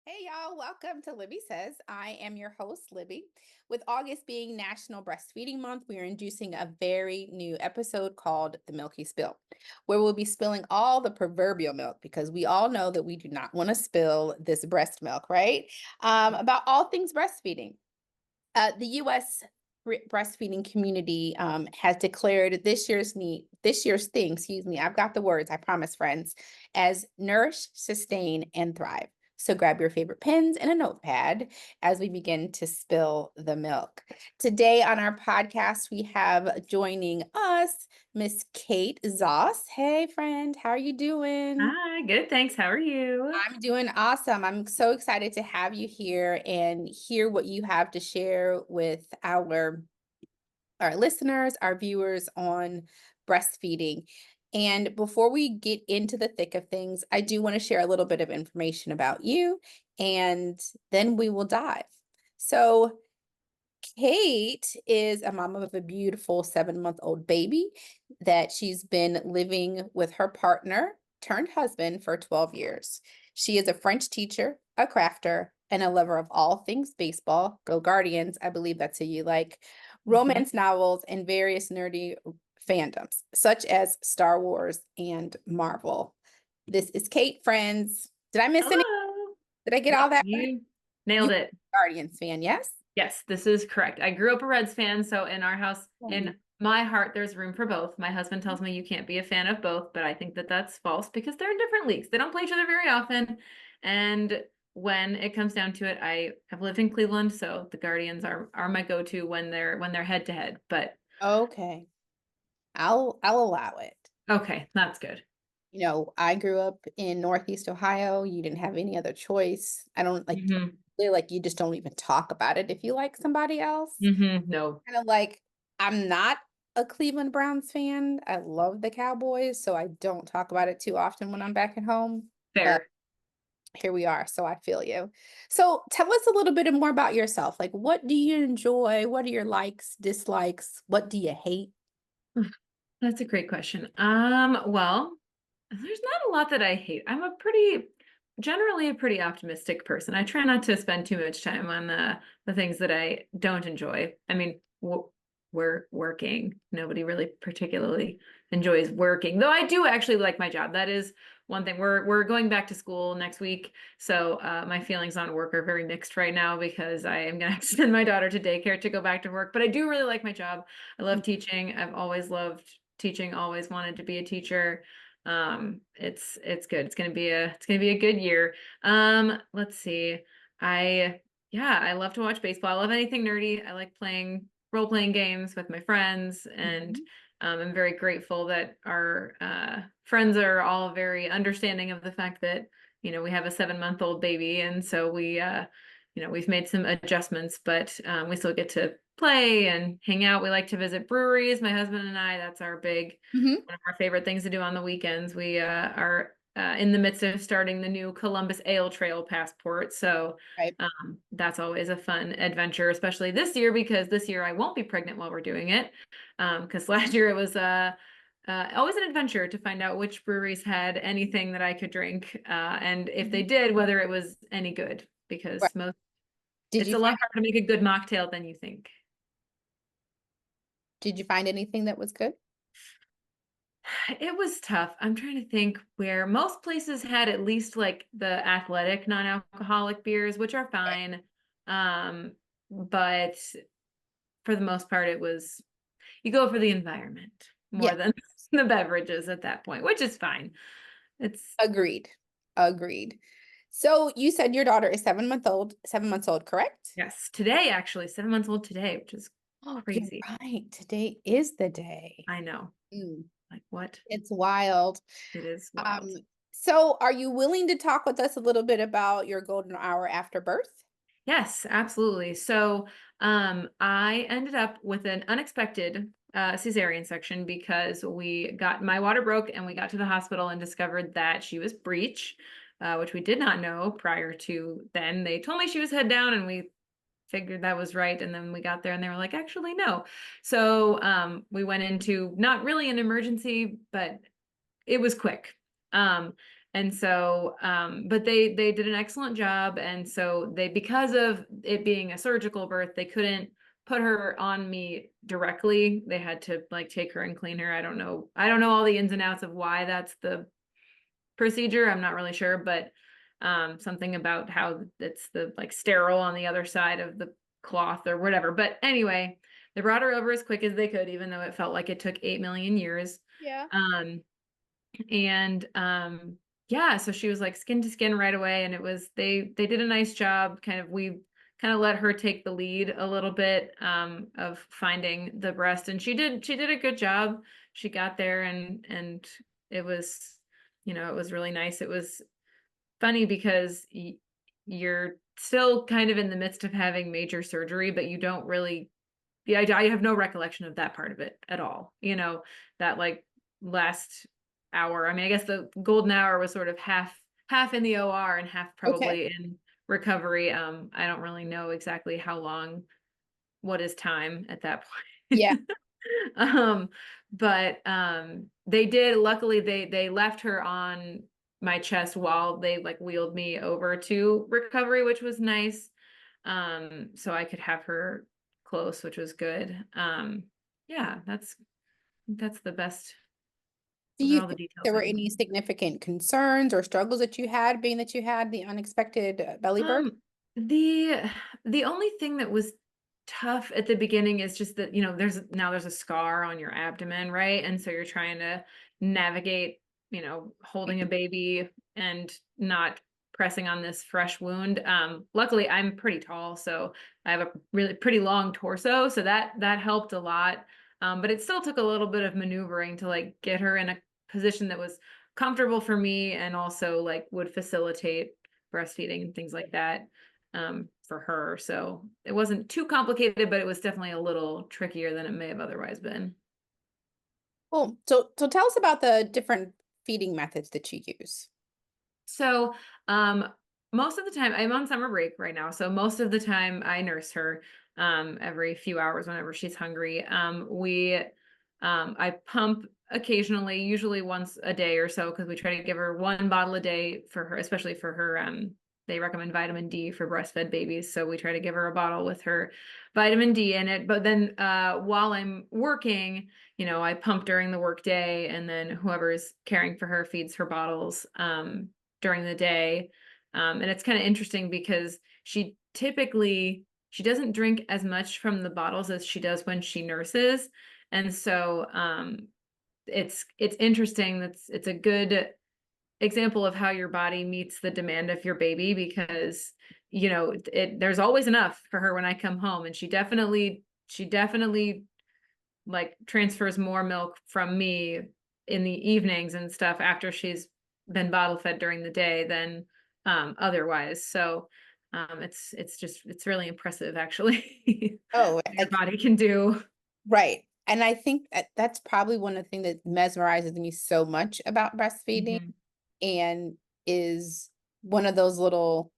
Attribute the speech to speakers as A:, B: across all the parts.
A: Hey y'all, welcome to Libby Says. I am your host, Libby. With August being National Breastfeeding Month, we are introducing a very new episode called The Milky Spill, where we'll be spilling all the proverbial milk because we all know that we do not want to spill this breast milk, right? About all things breastfeeding. The U.S. breastfeeding community has declared this year's thing, excuse me, I've got the words, I promise, friends, as Nourish, Sustain, and Thrive. So grab your favorite pens and a notepad as we begin to spill the milk. Today on our podcast, we have joining us Miss Kate Zoss. Hey, friend, how are you doing?
B: Hi, good. Thanks. How are you?
A: I'm doing awesome. I'm so excited to have you here and hear what you have to share with our listeners, our viewers on breastfeeding. And before we get into the thick of things, I do want to share a little bit of information about you and then we will dive. So, Kate is a mom of a beautiful 7-month-old baby that she's been living with her partner turned husband for 12 years. She is a French teacher, a crafter, and a lover of all things baseball. Go Guardians, I believe that's who you like.
B: Mhm.
A: Romance novels and various nerdy fandoms, such as Star Wars and Marvel. This is Kate, friends. Did I miss any?
B: Hello.
A: Did I get all
B: Nope,
A: that right?
B: you
A: You
B: nailed it.
A: Guardians fan, yes?
B: Yes, this is correct. I grew up a Reds fan, so in our house,
A: Oh.
B: in my heart, there's room for both. My husband tells me you can't be a fan of both, but I think that that's false because they're in different leagues. They don't play each other very often. And when it comes down to it, I have lived in Cleveland, so the Guardians are my go-to when they're head to head. But
A: Okay. I'll allow it.
B: okay, that's good.
A: I grew up in Northeast Ohio. You didn't have any other choice. I don't like
B: Hmm.
A: They're like you just don't even talk about it if you like somebody else.
B: No.
A: Kind of like I'm not a Cleveland Browns fan. I love the Cowboys, so I don't talk about it too often when I'm back at home. But
B: Fair.
A: here we are, so I feel you. So tell us a little bit more about yourself. Like, what do you enjoy? What are your likes, dislikes? What do you hate?
B: That's a great question. Well, there's not a lot that I hate. Generally a pretty optimistic person. I try not to spend too much time on the things that I don't enjoy. I mean, we're working. Nobody really particularly enjoys working, though I do actually like my job. That is one thing. We're going back to school next week, so my feelings on work are very mixed right now because I am gonna have to send my daughter to daycare to go back to work. But I do really like my job. I love teaching. I've always loved teaching, always wanted to be a teacher. It's good. It's gonna be a good year. Let's see. I Yeah, I love to watch baseball. I love anything nerdy. I like playing role-playing games with my friends, and
A: Mhm.
B: I'm very grateful that our friends are all very understanding of the fact that, we have a 7-month-old baby, and so we've made some adjustments, but we still get to play and hang out. We like to visit breweries, my husband and I. That's
A: Mhm.
B: one of our favorite things to do on the weekends. We are in the midst of starting the new Columbus Ale Trail passport. So
A: Right.
B: that's always a fun adventure, especially this year, because this year I won't be pregnant while we're doing it. Because last year it was always an adventure to find out which breweries had anything that I could drink, and if they
A: Mhm.
B: did, whether it was any good,
A: Right.
B: because
A: Did
B: it's
A: you
B: a
A: find
B: lot harder to make a good mocktail than you think.
A: did you find anything that was good?
B: It was tough. I'm trying to think where most places had at least like the athletic non-alcoholic beers, which are
A: Right.
B: fine. But for the most part, you go for the environment
A: Yeah,
B: more than the beverages at that point, which is fine. It's
A: agreed. Agreed. So you said your daughter is 7 months old, correct?
B: Yes, today actually, 7 months old today, which is
A: Oh, you're
B: crazy.
A: right. Today is the day.
B: I know.
A: Mm,
B: Like what?
A: it's wild.
B: It is
A: Um,
B: wild.
A: so are you willing to talk with us a little bit about your golden hour after birth?
B: Yes, absolutely. So, I ended up with an unexpected cesarean section because my water broke and we got to the hospital and discovered that she was breech, which we did not know prior to then. They told me she was head down and we figured that was right. And then we got there and they were like, actually, no. So, we went into not really an emergency, but it was quick. Um, And so, but they did an excellent job. And so because of it being a surgical birth, they couldn't put her on me directly. They had to like take her and clean her. I don't know all the ins and outs of why that's the procedure. I'm not really sure, but something about how it's the like sterile on the other side of the cloth or whatever. But anyway, they brought her over as quick as they could, even though it felt like it took 8 million years.
A: Yeah.
B: Um, and yeah, so she was like skin to skin right away, and it was they did a nice job. We kind of let her take the lead a little bit of finding the breast, and she did a good job. She got there, and it was, it was really nice. It was funny because you're still kind of in the midst of having major surgery, but you don't really, yeah, I have no recollection of that part of it at all. That like last hour. I mean, I guess the golden hour was sort of half in the OR and half
A: Okay.
B: probably in recovery. I don't really know exactly how long, what is time at that point.
A: Yeah.
B: um, but they did, luckily they left her on my chest while they like wheeled me over to recovery, which was nice. So I could have her close, which was good. Yeah, that's the best.
A: Do
B: Those are
A: you
B: all the
A: think
B: details
A: there
B: I
A: were
B: can
A: any
B: give.
A: significant concerns or struggles that you had, being that you had the unexpected belly birth?
B: Um, the the only thing that was tough at the beginning is just that, there's a scar on your abdomen, right? And so you're trying to navigate, holding a baby and not pressing on this fresh wound. Luckily I'm pretty tall, so I have a really pretty long torso, so that helped a lot. But it still took a little bit of maneuvering to like get her in a position that was comfortable for me and also like would facilitate breastfeeding and things like that for her. So it wasn't too complicated, but it was definitely a little trickier than it may have otherwise been.
A: Well, so tell us about the different feeding methods that you use.
B: So, um, most of the time I'm on summer break right now. So most of the time I nurse her, every few hours whenever she's hungry. I pump occasionally, usually once a day or so, because we try to give her 1 bottle a day for her, especially for her, they recommend vitamin D for breastfed babies. So we try to give her a bottle with her vitamin D in it. But then, while I'm working, I pump during the work day, and then whoever's caring for her feeds her bottles. During the day. And it's kind of interesting because she doesn't drink as much from the bottles as she does when she nurses. And so it's interesting. It's a good example of how your body meets the demand of your baby, because there's always enough for her when I come home, and she definitely like transfers more milk from me in the evenings and stuff after she's been bottle fed during the day than otherwise. So it's really impressive actually
A: Oh,
B: what your body can do.
A: right. And I think that's probably one of the things that mesmerizes me so much about breastfeeding,
B: Mhm.
A: and is one of those little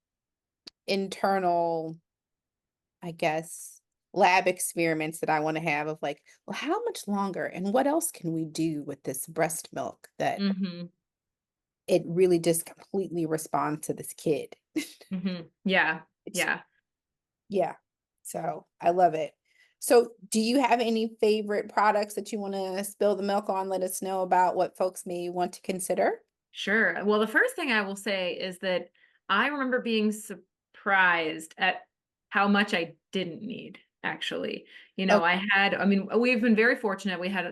A: internal, I guess, lab experiments that I want to have of like, well, how much longer and what else can we do with this breast milk that
B: Mhm.
A: it really just completely responds to this kid.
B: Mhm. Yeah.
A: It's
B: Yeah.
A: yeah. So I love it. So do you have any favorite products that you want to spill the milk on? Let us know about what folks may want to consider.
B: Sure. Well, the first thing I will say is that I remember being surprised at how much I didn't need, actually.
A: Oh,
B: I mean, we've been very fortunate. We had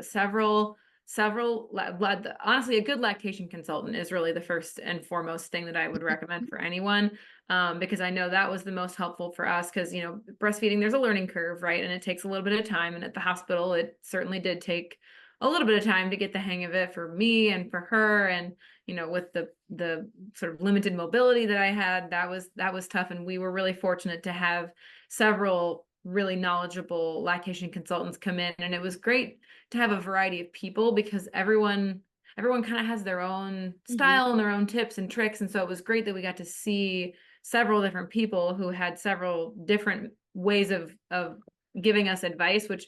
B: honestly, a good lactation consultant is really the first and foremost thing that I would recommend for anyone. Because I know that was the most helpful for us because, breastfeeding, there's a learning curve, right? And it takes a little bit of time. And at the hospital, it certainly did take a little bit of time to get the hang of it for me and for her. And with the sort of limited mobility that I had, that was tough. And we were really fortunate to have several really knowledgeable lactation consultants come in, and it was great to have a variety of people because everyone kind of has their own
A: mhm.
B: style and their own tips and tricks. And so it was great that we got to see several different people who had several different ways of giving us advice, which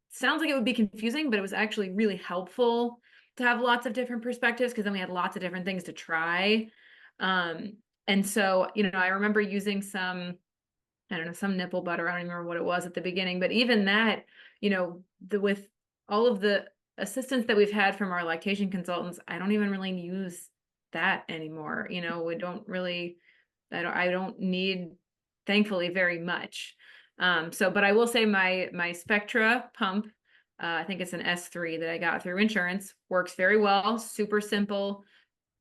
B: sounds like it would be confusing, but it was actually really helpful to have lots of different perspectives because then we had lots of different things to try. And so, I remember using some, I don't know, some nipple butter. I don't even remember what it was at the beginning, but even that, with all of the assistance that we've had from our lactation consultants, I don't even really use that anymore. We don't really, I don't need, thankfully, very much. But I will say my Spectra pump, I think it's an S3 that I got through insurance, works very well, super simple,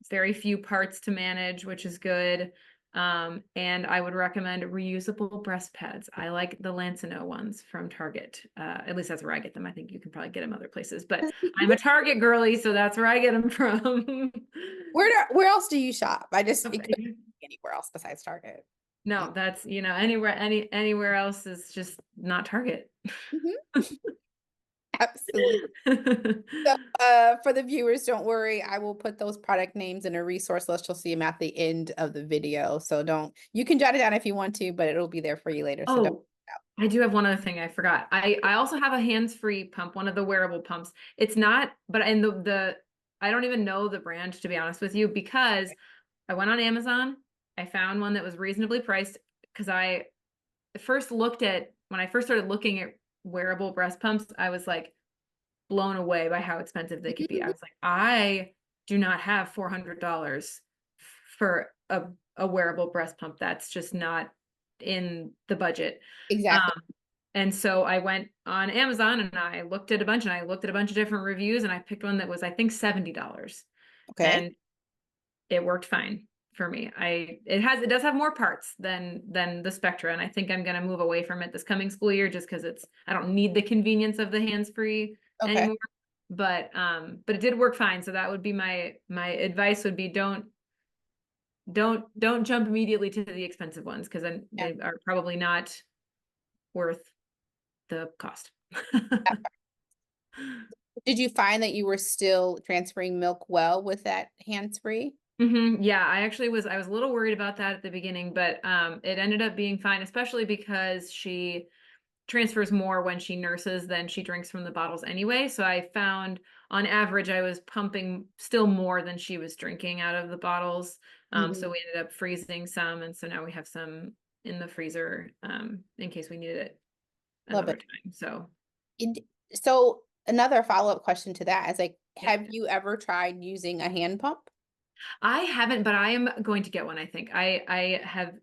B: very few parts to manage, which is good. And I would recommend reusable breast pads. I like the Lancino ones from Target. At least that's where I get them. I think you can probably get them other places, but I'm a Target girly, so that's where I get them from.
A: Where else do you shop? It could be anywhere else besides Target.
B: No, that's, anywhere else is just not Target.
A: Mhm. Absolutely. So, for the viewers, don't worry. I will put those product names in a resource list. You'll see them at the end of the video. So you can jot it down if you want to, but it'll be there for you later. So don't.
B: Oh, I do have one other thing I forgot. I also have a hands-free pump, one of the wearable pumps. It's not, but in the I don't even know the brand, to be honest with you, because I went on Amazon. I found one that was reasonably priced because when I first started looking at wearable breast pumps, I was like blown away by how expensive they could be. I was like, I do not have $400 for a wearable breast pump. That's just not in the budget.
A: Exactly.
B: Um, and so I went on Amazon and I looked at a bunch of different reviews and I picked one that was, I think, $70.
A: Okay.
B: And it worked fine for me. It does have more parts than the Spectra, and I think I'm gonna move away from it this coming school year just because I don't need the convenience of the hands-free
A: Okay.
B: anymore. But it did work fine. So that would be my advice would be don't jump immediately to the expensive ones because then
A: Yeah.
B: they are probably not worth the cost.
A: Did you find that you were still transferring milk well with that hands-free?
B: Yeah, I was a little worried about that at the beginning, but it ended up being fine, especially because she transfers more when she nurses than she drinks from the bottles anyway. So I found on average I was pumping still more than she was drinking out of the bottles.
A: Mhm.
B: So we ended up freezing some, and so now we have some in the freezer in case we needed it
A: Love
B: another
A: it.
B: time. So
A: And so another follow-up question to that is like,
B: yeah.
A: have you ever tried using a hand pump?
B: I haven't, but I am going to get one, I think. I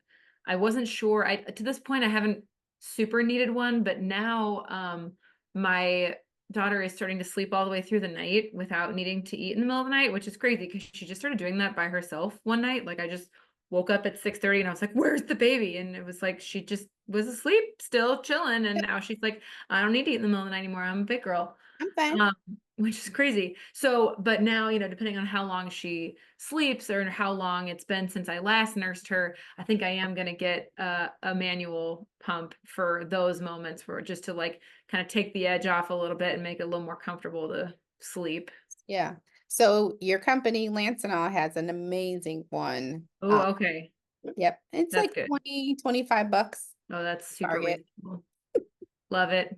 B: wasn't sure. To this point I haven't super needed one, but now my daughter is starting to sleep all the way through the night without needing to eat in the middle of the night, which is crazy because she just started doing that by herself one night. Like I just woke up at 6:30 and I was like, "Where's the baby?" And it was like she just was asleep, still chilling, and
A: Yep,
B: now she's like, "I don't need to eat in the middle of the night anymore. I'm a big girl."
A: I'm fine.
B: Um, which is crazy. So, but now, depending on how long she sleeps or how long it's been since I last nursed her, I think I am going to get a manual pump for those moments where just to like kind of take the edge off a little bit and make it a little more comfortable to sleep.
A: Yeah. So your company, Lancinol, has an amazing one.
B: Oh, okay.
A: Yep. It's
B: That's
A: like
B: good.
A: 20-25 bucks.
B: Oh, that's super
A: Target.
B: reasonable. Love it.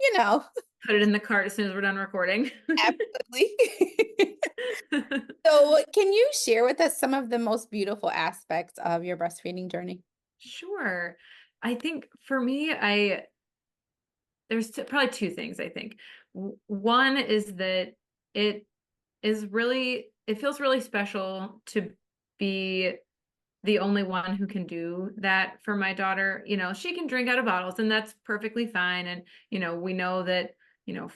A: You know,
B: Put it in the cart as soon as we're done recording.
A: absolutely. So can you share with us some of the most beautiful aspects of your breastfeeding journey?
B: Sure. I think for me, there's probably two things I think. One is that it it feels really special to be the only one who can do that for my daughter. She can drink out of bottles and that's perfectly fine. And, we know that, you know,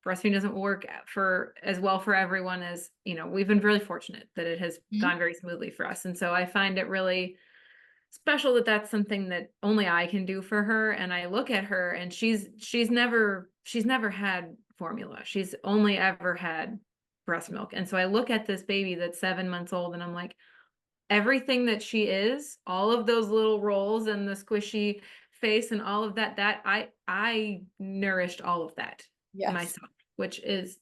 B: breastfeeding doesn't work for as well for everyone as, we've been really fortunate that it has
A: Mhm.
B: gone very smoothly for us. And so I find it really special that that's something that only I can do for her. And I look at her and she's never had formula. She's only ever had breast milk. And so I look at this baby that's 7 months old and I'm like, everything that she is, all of those little rolls and the squishy face and all of that I nourished all of that
A: Yes.
B: myself, which is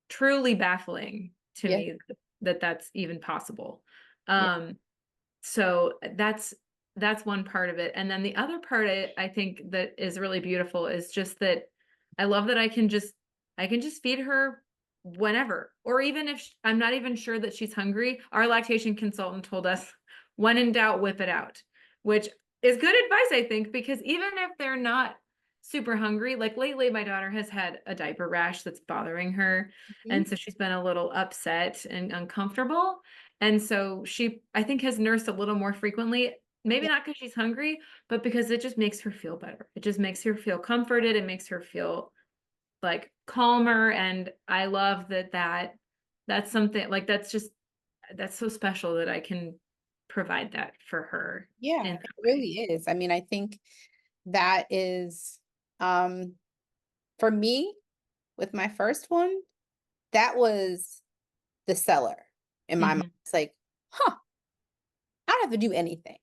B: truly baffling to
A: Yeah.
B: me that that's even possible.
A: Yeah.
B: Um, so that's one part of it. And then the other part I think that is really beautiful is just that I love that I can just I can just feed her whenever. Or even if I'm not even sure that she's hungry, our lactation consultant told us, when in doubt, whip it out, which is good advice, I think, because even if they're not super hungry, like lately, my daughter has had a diaper rash that's bothering her.
A: Mhm.
B: And so she's been a little upset and uncomfortable. And so she, I think, has nursed a little more frequently. Maybe
A: Yeah.
B: not because she's hungry, but because it just makes her feel better. It just makes her feel comforted. It makes her feel like calmer. And I love that's something like that's so special that I can provide that for her in
A: Yeah, it
B: that way.
A: really is. I mean, I think that is, um, for me, with my first one, that was the seller in my mind.
B: Hmm.
A: It's like, huh, I don't have to do anything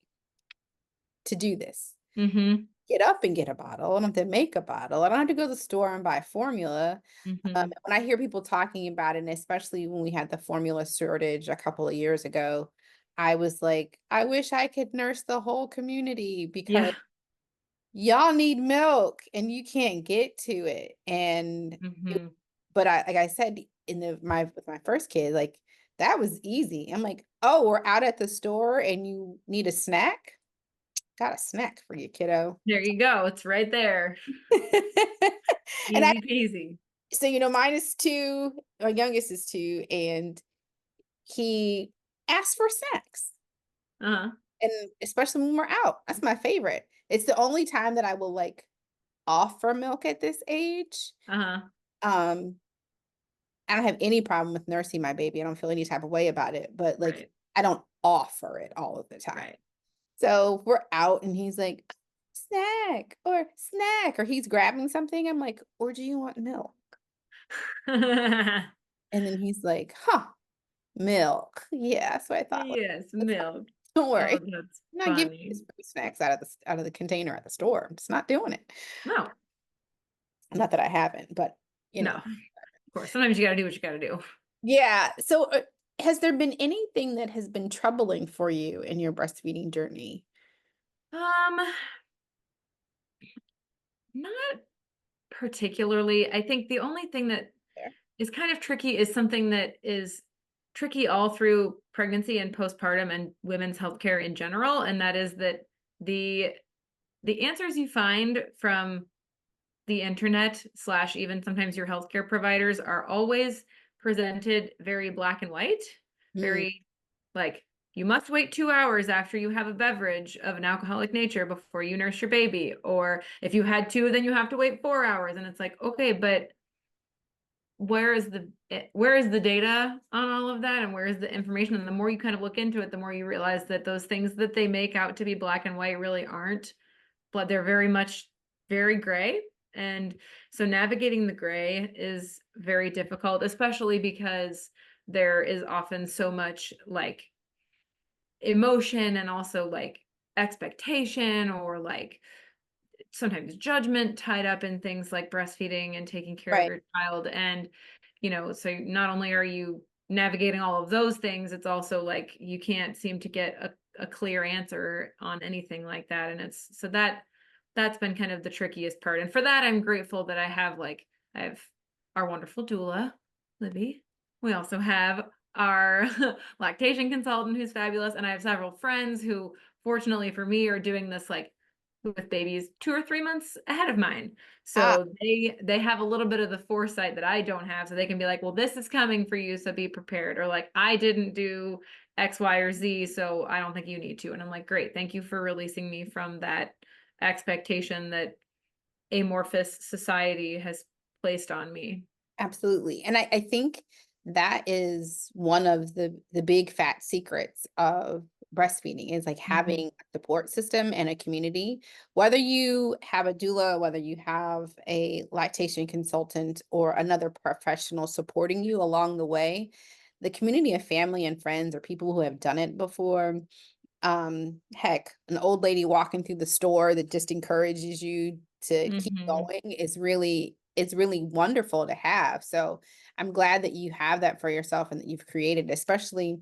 A: to do this.
B: Hmm.
A: Get up and get a bottle. I don't have to make a bottle. I don't have to go to the store and buy formula.
B: Hmm.
A: When I hear people talking about it, and especially when we had the formula shortage a couple of years ago, I was like, I wish I could nurse the whole community because
B: Yeah.
A: y'all need milk and you can't get to it.
B: Hmm.
A: But like I said, in with my first kid, like that was easy. I'm like, oh, we're out at the store and you need a snack? Got a snack for you, kiddo.
B: There you go. It's right there.
A: And I,
B: Easy peasy.
A: so mine is 2, my youngest is 2, and he asks for snacks.
B: Uh-huh.
A: And especially when we're out. That's my favorite. It's the only time that I will like offer milk at this age.
B: Uh-huh.
A: Um, I don't have any problem with nursing my baby. I don't feel any type of way about it, but like
B: Right.
A: I don't offer it all of the time.
B: Right.
A: So we're out and he's like, snack, or he's grabbing something. I'm like, or do you want milk? And then he's like, huh, milk. Yeah, that's what I thought.
B: Yes,
A: That's fine.
B: milk.
A: Don't
B: Oh,
A: worry.
B: that's
A: I'm not giving you
B: funny.
A: his free snacks out of the container at the store. I'm just not doing it.
B: No,
A: Not that I haven't, but you
B: no.
A: know.
B: Of course, sometimes you gotta do what you gotta do.
A: Yeah. So has there been anything that has been troubling for you in your breastfeeding journey?
B: Um, Not particularly. I think the only thing that
A: There.
B: is kind of tricky is something that is tricky all through pregnancy and postpartum and women's healthcare in general, and that is that the the answers you find from the internet slash even sometimes your healthcare providers are always presented very black and white,
A: Mm,
B: very like you must wait 2 hours after you have a beverage of an alcoholic nature before you nurse your baby. Or if you had two, then you have to wait 4 hours. And it's like, okay, but where is the data on all of that and where is the information? And the more you kind of look into it, the more you realize that those things that they make out to be black and white really aren't, but they're very much very gray. And so navigating the gray is very difficult, especially because there is often so much like emotion and also like expectation or like sometimes judgment tied up in things like breastfeeding and taking care of
A: right.
B: your child. And, so not only are you navigating all of those things, it's also like you can't seem to get a clear answer on anything like that. And it's so that's been kind of the trickiest part. And for that, I'm grateful that I have our wonderful doula, Libby. We also have our lactation consultant who's fabulous. And I have several friends who, fortunately for me, are doing this like with babies 2 or 3 months ahead of mine.
A: Ah,
B: So they have a little bit of the foresight that I don't have. So they can be like, well, this is coming for you, so be prepared. Or like, I didn't do X, Y, or Z, so I don't think you need to. And I'm like, great, thank you for releasing me from that expectation that amorphous society has placed on me.
A: absolutely. And I think that is one of the big fat secrets of breastfeeding is like
B: Mhm.
A: having a support system and a community. Whether you have a doula, whether you have a lactation consultant or another professional supporting you along the way, the community of family and friends or people who have done it before, heck, an old lady walking through the store that just encourages you to keep
B: Mhm.
A: going is really, it's really wonderful to have. So I'm glad that you have that for yourself and that you've created, especially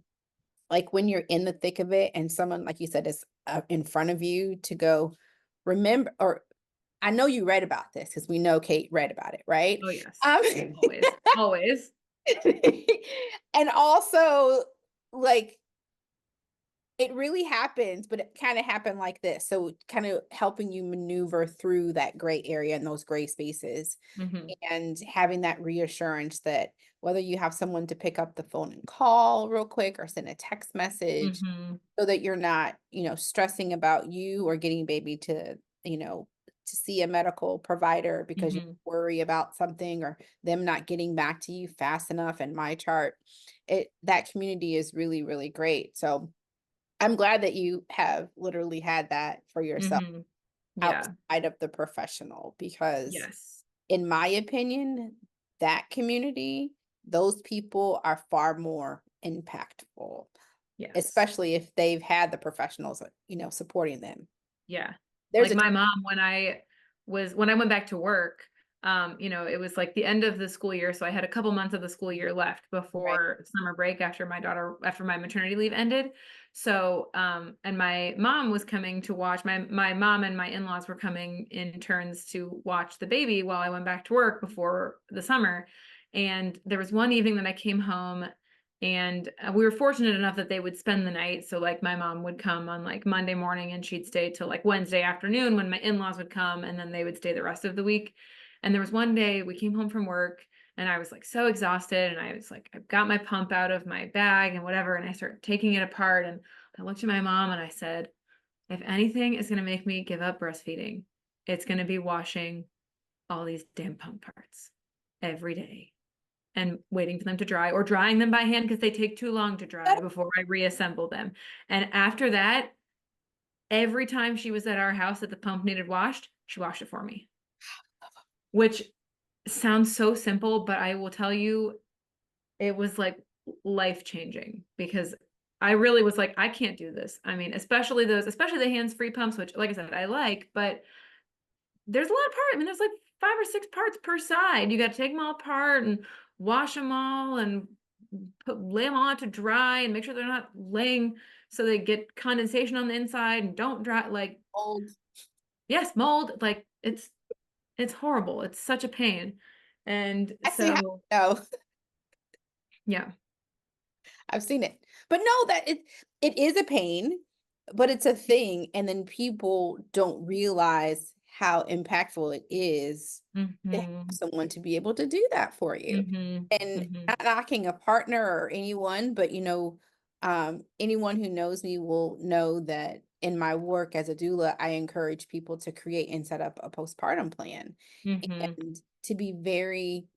A: like when you're in the thick of it and someone like you said is in front of you to go remember, or I know you read about this because we know Kate read about it, right?
B: Oh yes.
A: Um,
B: Always. Always.
A: and also, like, it really happens, but it kind of happened like this. So, kind of helping you maneuver through that gray area and those gray spaces,
B: Hmm.
A: and having that reassurance that whether you have someone to pick up the phone and call real quick or send a text message,
B: Hmm.
A: so that you're not, stressing about you or getting baby to, to see a medical provider because you
B: Hmm.
A: worry about something or them not getting back to you fast enough. In my chart, that community is really, really great. So I'm glad that you have literally had that for yourself
B: Hmm. Yeah.
A: outside of the professional, because
B: Yes.
A: in my opinion, that community, those people are far more impactful,
B: Yes.
A: especially if they've had the professionals, supporting them.
B: Yeah.
A: There's
B: Like
A: a
B: my mom, when I went back to work, it was like the end of the school year. So I had a couple months of the school year left
A: right.
B: before summer break after my maternity leave ended. So, and my mom was coming to watch my mom and my in-laws were coming in turns to watch the baby while I went back to work before the summer. And there was one evening that I came home and we were fortunate enough that they would spend the night. So like my mom would come on like Monday morning and she'd stay till like Wednesday afternoon when my in-laws would come and then they would stay the rest of the week. And there was one day we came home from work and I was like so exhausted and I was like, I've got my pump out of my bag and whatever. And I started taking it apart and I looked at my mom and I said, if anything is going to make me give up breastfeeding, it's going to be washing all these damn pump parts every day and waiting for them to dry or drying them by hand because they take too long to dry before I reassemble them. And after that, every time she was at our house that the pump needed washed, she washed it for me, which sounds so simple, but I will tell you, it was like life changing because I really was like, I can't do this. I mean, especially the hands-free pumps, which, like I said, I like, but there's a lot of parts. I mean, there's like 5 or 6 parts per side. You got to take them all apart and wash them all and lay them all out to dry and make sure they're not laying so they get condensation on the inside and don't dry. Like,
A: Old.
B: yes, mold. Like it's horrible. It's such a pain. And
A: I see how.
B: so,
A: No,
B: yeah.
A: I've seen it, but no, that it is a pain, but it's a thing, and then people don't realize how impactful it is to have
B: Hmm.
A: someone to be able to do that for you.
B: Hmm.
A: And
B: Hmm.
A: not knocking a partner or anyone, but anyone who knows me will know that in my work as a doula, I encourage people to create and set up a postpartum plan
B: Hmm.
A: and to be very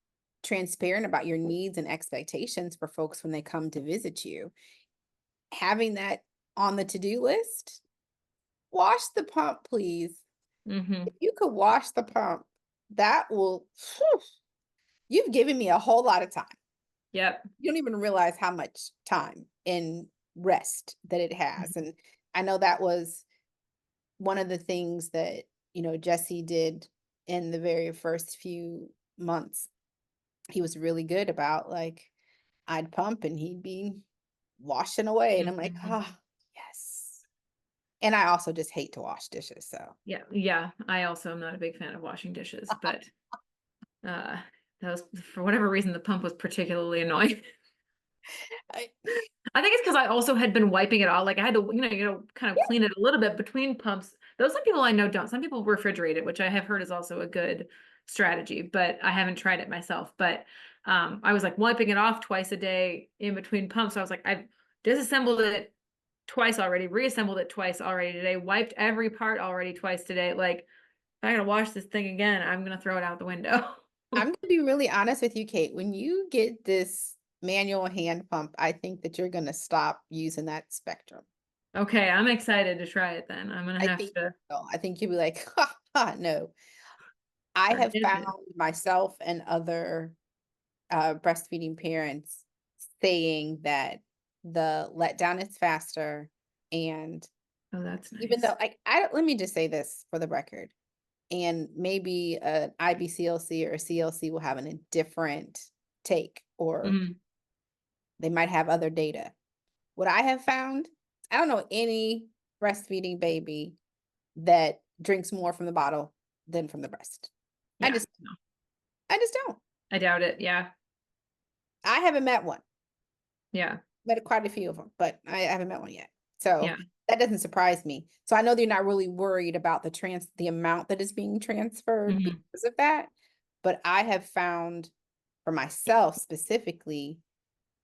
A: transparent about your needs and expectations for folks when they come to visit you. Having that on the to-do list, wash the pump, please.
B: Hmm.
A: If you could wash the pump, that will, whew, you've given me a whole lot of time.
B: Yep.
A: You don't even realize how much time and rest that it has. And I know that was one of the things that, Jesse did in the very first few months. He was really good about, like, I'd pump and he'd be washing away. And I'm like,
B: Hmm.
A: ah, yes. And I also just hate to wash dishes. So
B: Yeah. Yeah. I also am not a big fan of washing dishes, but uh that was for whatever reason the pump was particularly annoying.
A: I,
B: I think it's because I also had been wiping it all. Like I had to, kind of
A: yeah,
B: clean it a little bit between pumps. Though some people I know don't. Some people refrigerate it, which I have heard is also a good strategy, but I haven't tried it myself. But I was like wiping it off twice a day in between pumps. So I was like, I've disassembled it twice already, reassembled it twice already today, wiped every part already twice today. Like, if I gotta wash this thing again, I'm gonna throw it out the window.
A: I'm gonna be really honest with you, Kate. When you get this manual hand pump, I think that you're gonna stop using that Spectrum.
B: Okay, I'm excited to try it then. I'm gonna
A: I
B: have
A: think
B: to.
A: I think you'll be like, ha, ha, no. I
B: Or
A: have
B: is
A: found
B: it?
A: myself and other breastfeeding parents saying that the letdown is faster. And
B: Oh, that's
A: even though,
B: nice.
A: like, let me just say this for the record, and maybe an IBCLC or a CLC will have a different take, or
B: Mhm.
A: they might have other data. What I have found, I don't know any breastfeeding baby that drinks more from the bottle than from the breast. I
B: Yeah,
A: just,
B: no,
A: I just don't.
B: I doubt it. Yeah.
A: I haven't met one.
B: Yeah.
A: Met quite a few of them, but I haven't met one yet. So
B: Yeah.
A: that doesn't surprise me. So I know they're not really worried about the amount that is being transferred
B: Hmm.
A: because of that. But I have found for myself specifically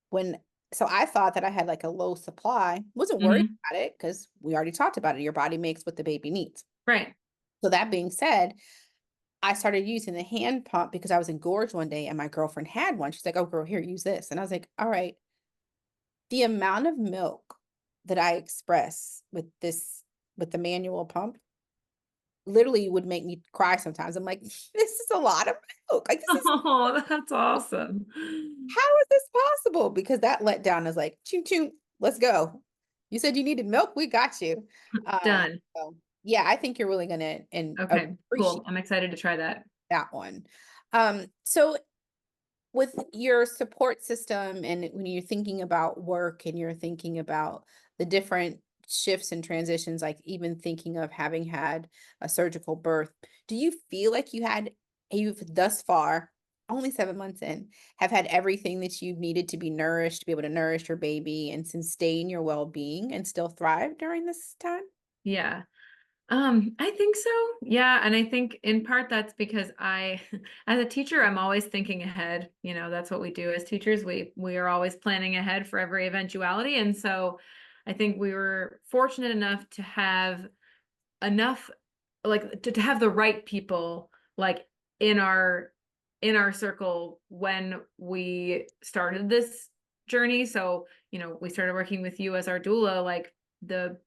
A: when so I thought that I had like a low supply, wasn't worried
B: Hmm.
A: about it because we already talked about it. Your body makes what the baby needs.
B: Right.
A: So that being said, I started using the hand pump because I was engorged one day and my girlfriend had one. She's like, "Oh, girl, here, use this." And I was like, "All right." The amount of milk that I express with the manual pump literally would make me cry sometimes. I'm like, "This is a lot of milk. Like, this is
B: Oh, that's awesome.
A: how is this possible?" Because that letdown is like, "Choo choo, let's go. You said you needed milk, we got you."
B: Done.
A: So yeah, I think you're really gonna and
B: Okay,
A: appreciate
B: cool. I'm excited to try that.
A: that one. So with your support system and when you're thinking about work and you're thinking about the different shifts and transitions, like even thinking of having had a surgical birth, do you feel like you've thus far, only 7 months in, have had everything that you've needed to be nourished, to be able to nourish your baby and sustain your well-being and still thrive during this time?
B: Yeah. I think so. Yeah, and I think in part that's because as a teacher, I'm always thinking ahead. You know, that's what we do as teachers. We are always planning ahead for every eventuality. And so I think we were fortunate enough to have enough like to have the right people like in our in our circle when we started this journey. So, you know, we started working with you as our doula like the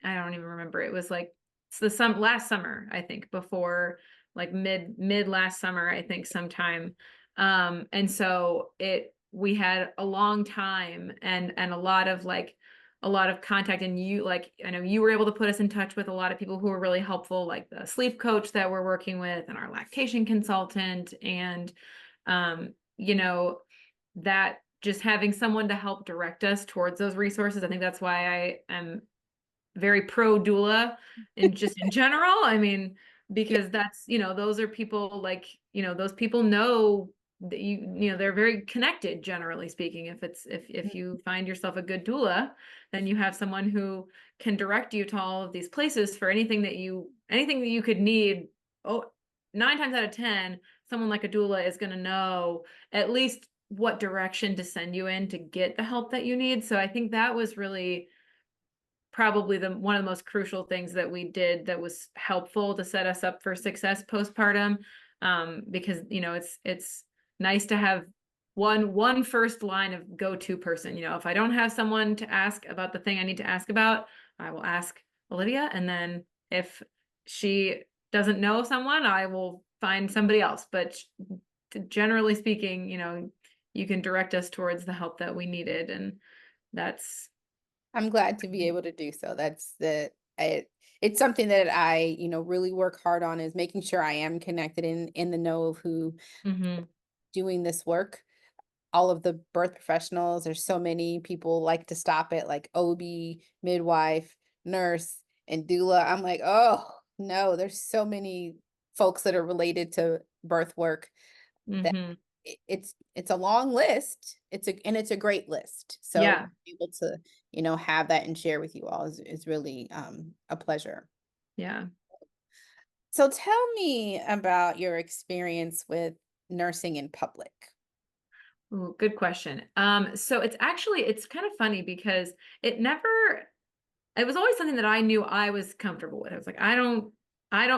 B: I don't even remember. It was like it's the last summer, I think, before like mid last summer, I think sometime. And so it we had a long time and a lot of contact, and you like I know you were able to put us in touch with a lot of people who were really helpful, like the sleep coach that we're working with and our lactation consultant. And you know, that just having someone to help direct us towards those resources, I think that's why I am very pro doula and just in general. I mean,
A: Yeah.
B: because that's, you know, those are people like, you know, those people know that you know, they're very connected, generally speaking. If you find yourself a good doula, then you have someone who can direct you to all of these places for anything that you could need. Oh, 9 times out of 10, someone like a doula is going to know at least what direction to send you in to get the help that you need. So I think that was really probably the one of the most crucial things that we did that was helpful to set us up for success postpartum. Because you know it's nice to have one first line of go-to person. You know, if I don't have someone to ask about the thing I need to ask about, I will ask Olivia, and then if she doesn't know someone, I will find somebody else. But generally speaking, you know, you can direct us towards the help that we needed, and that's
A: I'm glad to be able to do so. It's something that I, really work hard on is making sure I am connected in the know of who
B: mhm,
A: doing this work. All of the birth professionals, there's so many people like to stop it, like OB, midwife, nurse, and doula. I'm like, oh no, there's so many folks that are related to birth work that
B: mhm.
A: it's a long list. It's a great list. So
B: Yeah,
A: able to, have that and share with you all is really a pleasure.
B: yeah.
A: So tell me about your experience with nursing in public.
B: Ooh, good question. So it's kind of funny because it never it was always something that I knew I was comfortable with. I was like, I don't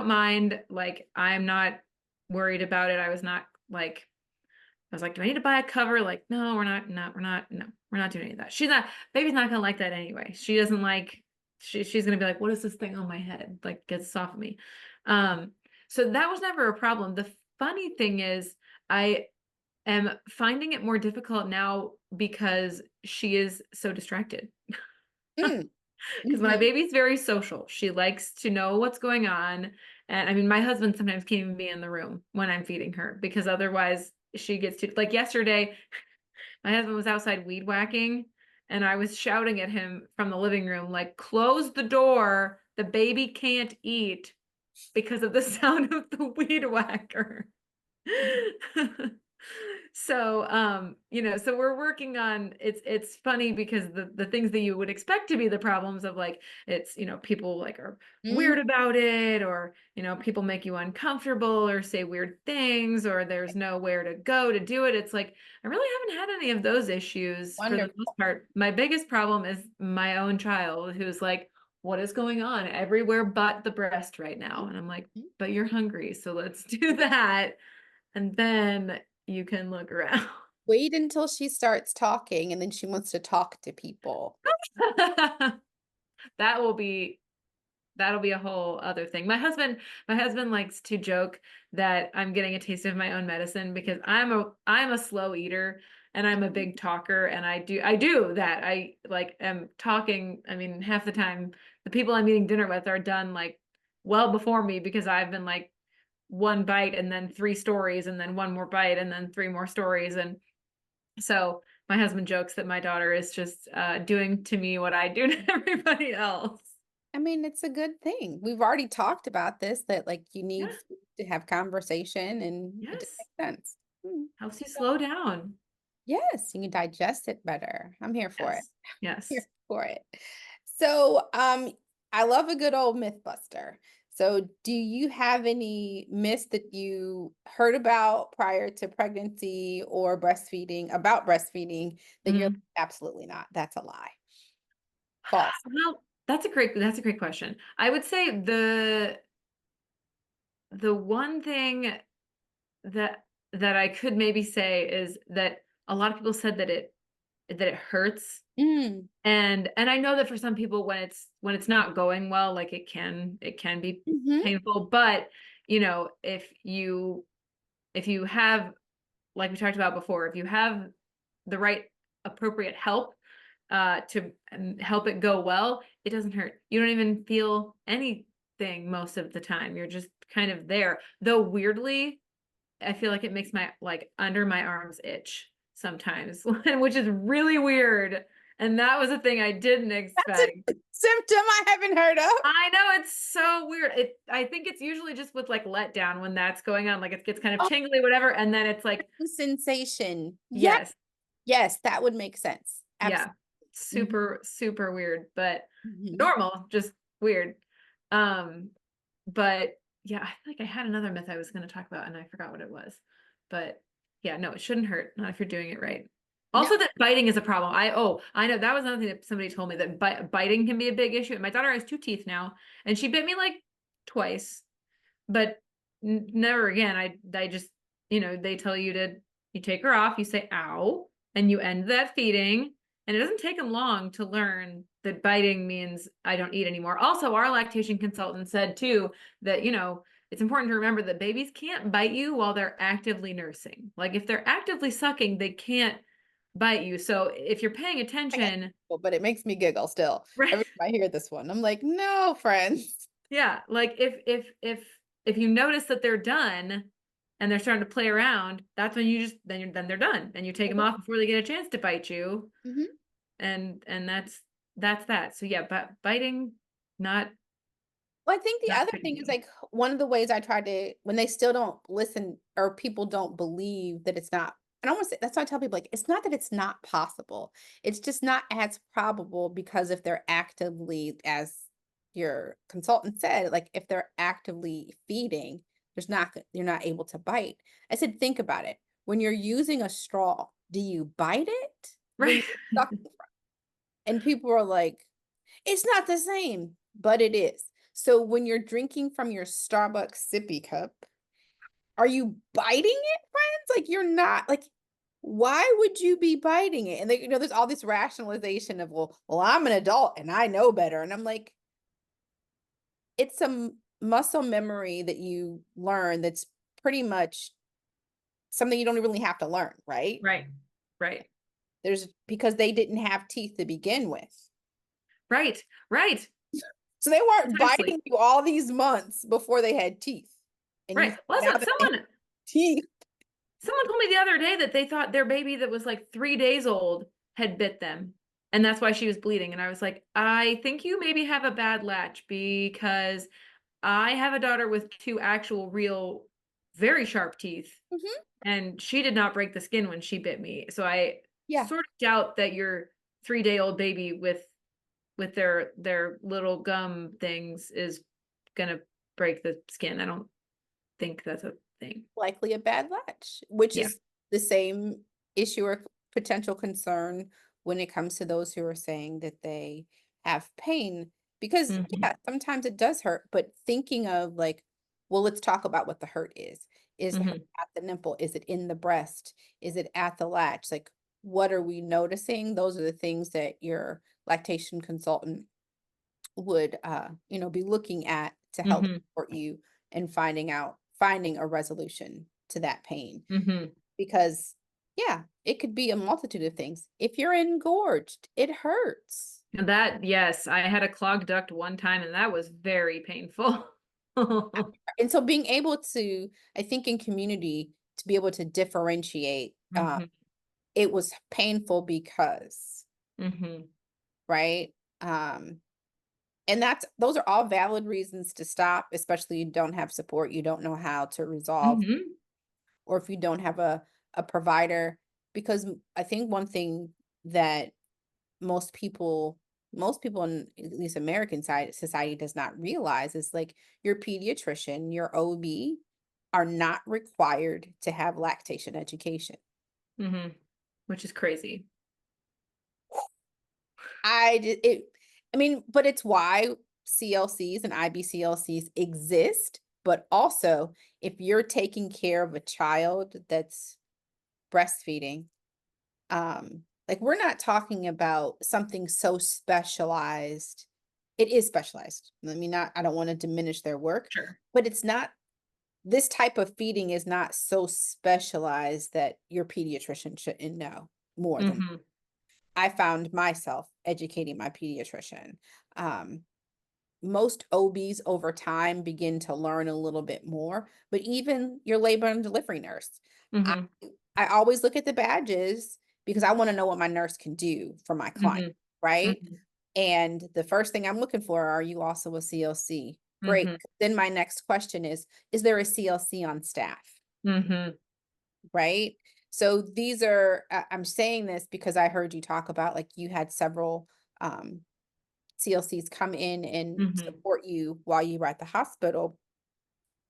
B: mind. Like, I'm not worried about it. I was like, do I need to buy a cover? Like, no, we're not doing any of that. Baby's not gonna like that anyway. She doesn't like, she's gonna be like, what is this thing on my head? Like, get this off of me. Um, so that was never a problem. The funny thing is, I am finding it more difficult now because she is so distracted.
A: Mm,
B: Because my
A: mhm.
B: baby's very social. She likes to know what's going on. And I mean, my husband sometimes can't even be in the room when I'm feeding her because otherwise she gets to, like yesterday, my husband was outside weed whacking and I was shouting at him from the living room, like, close the door. The baby can't eat. because of the sound of the weed whacker. So, so we're working on it's funny because the things that you would expect to be the problems of like it's, people like are
A: Mm,
B: weird about it, or, people make you uncomfortable or say weird things, or there's nowhere to go to do it. It's like I really haven't had any of those issues for the
A: wonderful.
B: most part. My biggest problem is my own child who's like, what is going on everywhere but the breast right now? And I'm like,
A: Mhm.
B: but you're hungry, so let's do that. And then you can look around.
A: Wait until she starts talking and then she wants to talk to people.
B: That will be that'll be a whole other thing. My husband likes to joke that I'm getting a taste of my own medicine because I'm a slow eater and I'm a big talker, and I do that. I like am talking. I mean, half the time the people I'm eating dinner with are done like well before me because I've been like one bite and then three stories and then one more bite and then three more stories. And so my husband jokes that my daughter is just doing to me what I do to everybody else.
A: I mean, it's a good thing. We've already talked about this, that like you need
B: Yeah.
A: food to have conversation and it just
B: Yes.
A: makes sense. Hmm.
B: Helps you slow down.
A: Yes, you can digest it better. I'm here for it.
B: Yes.
A: Here
B: Yes.
A: for it. So, I love a good old myth buster. So, do you have any myths that you heard about prior to pregnancy or breastfeeding about breastfeeding that you're like,
B: Mm.
A: absolutely not? That's a lie. False.
B: Well, that's a great question. I would say the one thing that that I could maybe say is that a lot of people said that it hurts.
A: Mm.
B: And I know that for some people when it's not going well, like it can be
A: Hmm.
B: painful, but if you have, like we talked about before, if you have the right appropriate help to help it go well, it doesn't hurt. You don't even feel anything most of the time. You're just kind of there. Though weirdly, I feel like it makes my like under my arms itch sometimes, which is really weird. And that was a thing I didn't
A: That's a
B: expect.
A: symptom I haven't heard of.
B: I know it's so weird. I think it's usually just with like letdown when that's going on, like it gets kind of
A: Oh,
B: tingly, whatever, and then it's like,
A: sensation. Yes,
B: yes,
A: yes, that would make sense.
B: yeah,
A: Absolutely.
B: super, super weird, but
A: Mhm.
B: normal, just weird. Um, but yeah, I feel like I had another myth I was going to talk about and I forgot what it was. But yeah, no, it shouldn't hurt, not if you're doing it right.
A: No,
B: Also, that biting is a problem. I know that was another thing that somebody told me, that biting can be a big issue. My daughter has two teeth now, and she bit me like twice, but never again. I just, they tell you to, you take her off, you say ow, and you end that feeding. And it doesn't take them long to learn that biting means I don't eat anymore. Also, our lactation consultant said too that, it's important to remember that babies can't bite you while they're actively nursing. Like if they're actively sucking, they can't bite you. So if you're paying
A: I got
B: attention,
A: but it makes me giggle still.
B: right?
A: Every time I hear this one, I'm like, no, friends.
B: Yeah, like if you notice that they're done and they're starting to play around, that's when you just then they're done and you take them off before they get a chance to bite you,
A: Mhm.
B: and that's that. So yeah, but biting, not
A: Well, I think the
B: not
A: other
B: good to
A: thing is
B: you.
A: like one of the ways I try to, when they still don't listen or people don't believe that it's not, and I almost that's why I tell people like it's not that it's not possible. It's just not as probable because if they're actively, as your consultant said, like if they're actively feeding, you're not able to bite. I said, think about it. When you're using a straw, do you bite it when
B: Right.
A: you're sucking? And people are like, it's not the same, but it is. So when you're drinking from your Starbucks sippy cup, are you biting it, friends? Like you're not like, why would you be biting it? And they, there's all this rationalization of, well, I'm an adult and I know better. And I'm like, it's muscle memory that you learn that's pretty much something you don't really have to learn, right?
B: Right. Right.
A: There's because they didn't have teeth to begin with.
B: Right. Right.
A: So they weren't
B: Precisely.
A: biting you all these months before they had teeth. And you
B: Right.
A: think
B: Well,
A: now
B: that's
A: that
B: what
A: they have teeth.
B: someone told me the other day that they thought their baby that was like 3 days old had bit them. And that's why she was bleeding. And I was like, I think you maybe have a bad latch because I have a daughter with two actual real very sharp teeth,
A: Mhm.
B: and she did not break the skin when she bit me. So I
A: Yeah,
B: sort of doubt that your 3-day old baby with their little gum things is gonna break the skin. I don't think that's a thing.
A: likely a bad latch, which
B: Yeah.
A: is the same issue or potential concern when it comes to those who are saying that they have pain. Because,
B: Mhm.
A: yeah, sometimes it does hurt, but thinking of like, well, let's talk about what the hurt is. Is the hurt
B: Mhm.
A: at the nipple? Is it in the breast? Is it at the latch? Like, what are we noticing? Those are the things that your lactation consultant would be looking at to help
B: Mhm.
A: support you and finding a resolution to that pain.
B: Mhm.
A: Because yeah, it could be a multitude of things. If you're engorged, it hurts.
B: And that, yes, I had a clogged duct one time and that was very painful.
A: And so being able to, I think in community, to be able to differentiate,
B: Mhm.
A: it was painful because,
B: Mhm.
A: right? Um, and those are all valid reasons to stop, especially you don't have support, you don't know how to resolve,
B: Mhm.
A: or if you don't have a provider. Because I think one thing that most people in at least American side society does not realize is like your pediatrician, your OB are not required to have lactation education.
B: Mhm. Which is crazy.
A: I did it I mean, but it's why CLCs and IBCLCs exist, but also if you're taking care of a child that's breastfeeding, like we're not talking about something so specialized. It is specialized. Let me not I don't want to diminish their work,
B: Sure.
A: but it's not this type of feeding is not so specialized that your pediatrician shouldn't know more than
B: Mhm.
A: I found myself educating my pediatrician. Um, Most OBs over time begin to learn a little bit more, but even your labor and delivery nurse. I,
B: Mhm.
A: I always look at the badges because I want to know what my nurse can do for my client,
B: Mhm.
A: right?
B: Mhm.
A: And the first thing I'm looking for, are you also a CLC? Great.
B: Mhm.
A: Then my next question is there a CLC on staff?
B: Mhm.
A: Right? So these are, I'm saying this because I heard you talk about like you had several CLCs come in and
B: Mhm.
A: support you while you were at the hospital.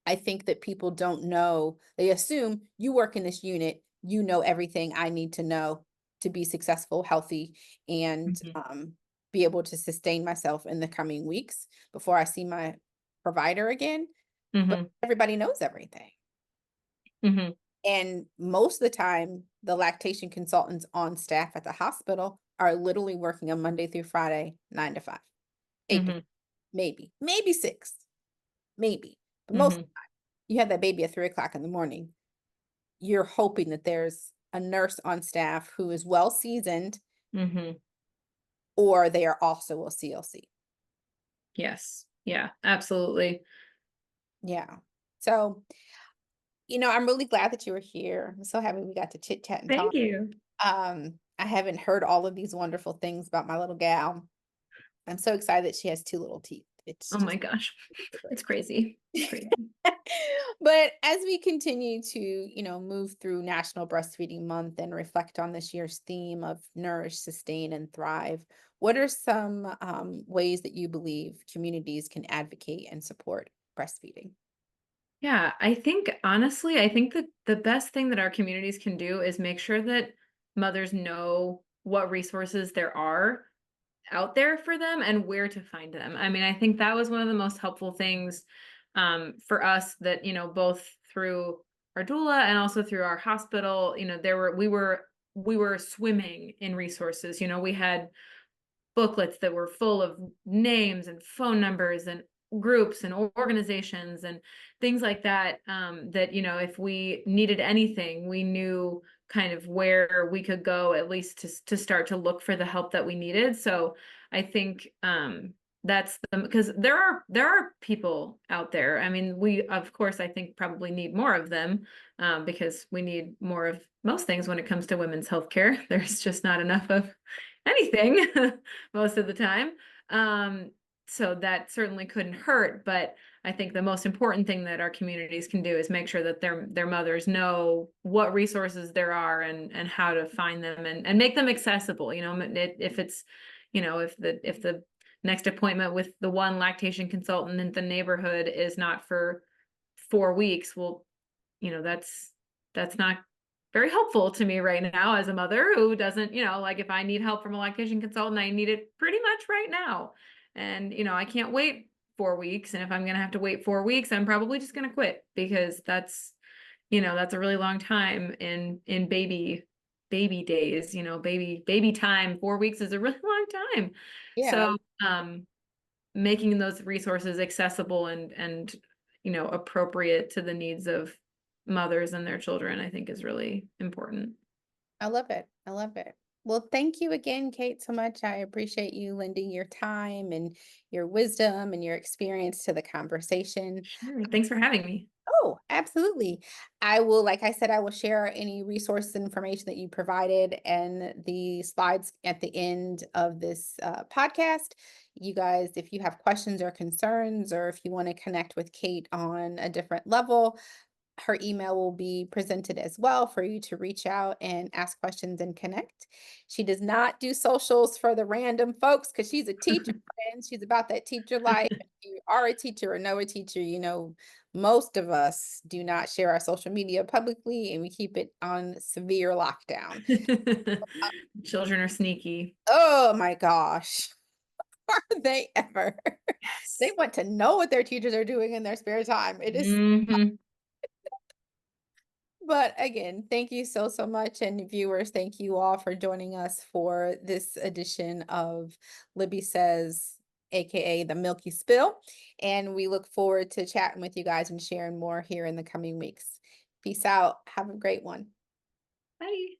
A: I think that people don't know, they assume you work in this unit, you know everything I need to know to be successful, healthy, and
B: Mhm.
A: be able to sustain myself in the coming weeks before I see my provider again. But
B: Mhm.
A: everybody knows everything.
B: Mhm.
A: And most of the time, the lactation consultants on staff at the hospital are literally working on Monday through Friday, 9 to 5, 8 to
B: Mhm.
A: maybe 6, maybe. But most
B: Mhm.
A: you have that baby at 3 o'clock in the morning. You're hoping that there's a nurse on staff who is well seasoned,
B: Mhm.
A: or they are also a CLC.
B: Yes. Yeah, absolutely.
A: Yeah. So, I'm really glad that you were here. I'm so happy we got to chit chat and talk.
B: Thank you.
A: I haven't heard all of these wonderful things about my little gal. I'm so excited that she has 2 little teeth. It's
B: Oh my
A: just
B: gosh.
A: so
B: It's
A: great.
B: crazy. It's crazy.
A: But as we continue to, move through National Breastfeeding Month and reflect on this year's theme of nourish, sustain, and thrive, what are some ways that you believe communities can advocate and support breastfeeding?
B: Yeah, I think honestly, I think that the best thing that our communities can do is make sure that mothers know what resources there are out there for them and where to find them. I mean, I think that was one of the most helpful things for us that, both through our doula and also through our hospital, we were swimming in resources. We had booklets that were full of names and phone numbers and groups and organizations and things like that, that if we needed anything we knew kind of where we could go, at least to start to look for the help that we needed. So I think that's the because there are people out there. I mean, we of course I think probably need more of them, because we need more of most things when it comes to women's healthcare. There's just not enough of anything most of the time. Um, So that certainly couldn't hurt, but I think the most important thing that our communities can do is make sure that their mothers know what resources there are and how to find them and make them accessible. If it's, if the next appointment with the one lactation consultant in the neighborhood is not for 4 weeks, well, that's not very helpful to me right now as a mother who doesn't, like if I need help from a lactation consultant, I need it pretty much right now. And, I can't wait 4 weeks. And if I'm going to have to wait 4 weeks, I'm probably just going to quit because that's a really long time in baby days, baby time. 4 weeks is a really long time.
A: Yeah,
B: So, making those resources accessible and appropriate to the needs of mothers and their children, I think is really important.
A: I love it. I love it. Well, thank you again, Kate, so much. I appreciate you lending your time and your wisdom and your experience to the conversation.
B: Sure. Thanks for having me.
A: Oh, absolutely. I will, like I said, I will share any resources and information that you provided and the slides at the end of this podcast. You guys, if you have questions or concerns, or if you want to connect with Kate on a different level, her email will be presented as well for you to reach out and ask questions and connect. She does not do socials for the random folks because she's a teacher and she's about that teacher life. If you are a teacher or know a teacher, most of us do not share our social media publicly and we keep it on severe lockdown.
B: Children are sneaky.
A: Oh my gosh. Are they ever? They
B: Yes.
A: want to know what their teachers are doing in their spare time. It is.
B: Hmm.
A: But again, thank you so, so much. And viewers, thank you all for joining us for this edition of Libby Says, AKA the Milky Spill. And we look forward to chatting with you guys and sharing more here in the coming weeks. Peace out. Have a great one.
B: Bye.